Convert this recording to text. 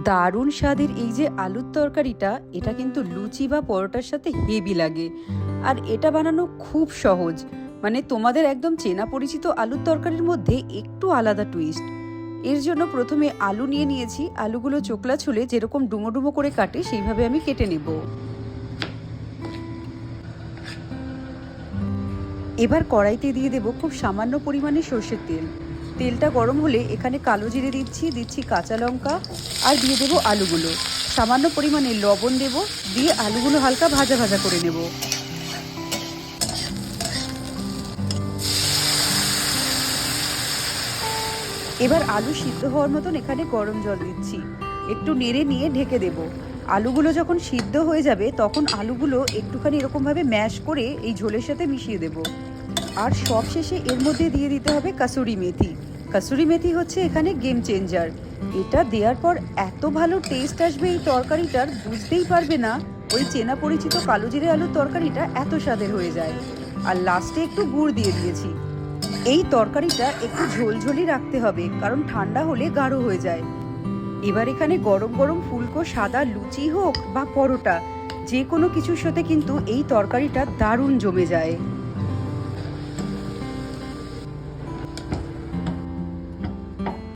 দারুণ স্বাদের এই যে আলুর তরকারিটা, এটা কিন্তু লুচি বা পরোটার সাথে হেভি লাগে। আর এটা বানানো খুব সহজ, মানে তোমাদের একদম চেনা পরিচিত আলুর তরকারির মধ্যে একটু আলাদা টুইস্ট। এর জন্য প্রথমে আলু নিয়ে নিয়েছি। আলুগুলো চোকলা ছুলে যেরকম ডুমো ডুমো করে কাটে সেইভাবে আমি কেটে নেব। এবার কড়াইতে দিয়ে দেব খুব সামান্য পরিমাণে সর্ষের তেল। তেলটা গরম হলে এখানে কালো জিরে দিচ্ছি কাঁচা লঙ্কা, আর দিয়ে দেবো আলুগুলো। সামান্য পরিমাণে লবণ দেব, দিয়ে আলুগুলো হালকা ভাজা ভাজা করে নেব। এবার আলু সিদ্ধ হওয়ার মতন এখানে গরম জল দিচ্ছি, একটু নেড়ে নিয়ে ঢেকে দেব। আলুগুলো যখন সিদ্ধ হয়ে যাবে তখন আলুগুলো একটুখানি এরকমভাবে ম্যাশ করে এই ঝোলের সাথে মিশিয়ে দেব। আর সবশেষে এর মধ্যে দিয়ে দিতে হবে কাসুরি মেথি। কাসুরি মেথি হচ্ছে এখানে গেম চেঞ্জার। এটা দেওয়ার পর এত ভালো টেস্ট আসবে এই তরকারিটার, বুঝতেই পারবে না ওই চেনা পরিচিত কালো জিরে আলুর তরকারিটা এত স্বাদের হয়ে যায়। আর লাস্টে একটু গুড় দিয়ে দিয়েছি। এই তরকারিটা একটু ঝোলঝোলই রাখতে হবে, কারণ ঠান্ডা হলে গাঢ় হয়ে যায়। এবার এখানে গরম গরম ফুলকো সাদা লুচি হোক বা পরোটা, যে কোনো কিছুর সাথে কিন্তু এই তরকারিটা দারুণ জমে যায়।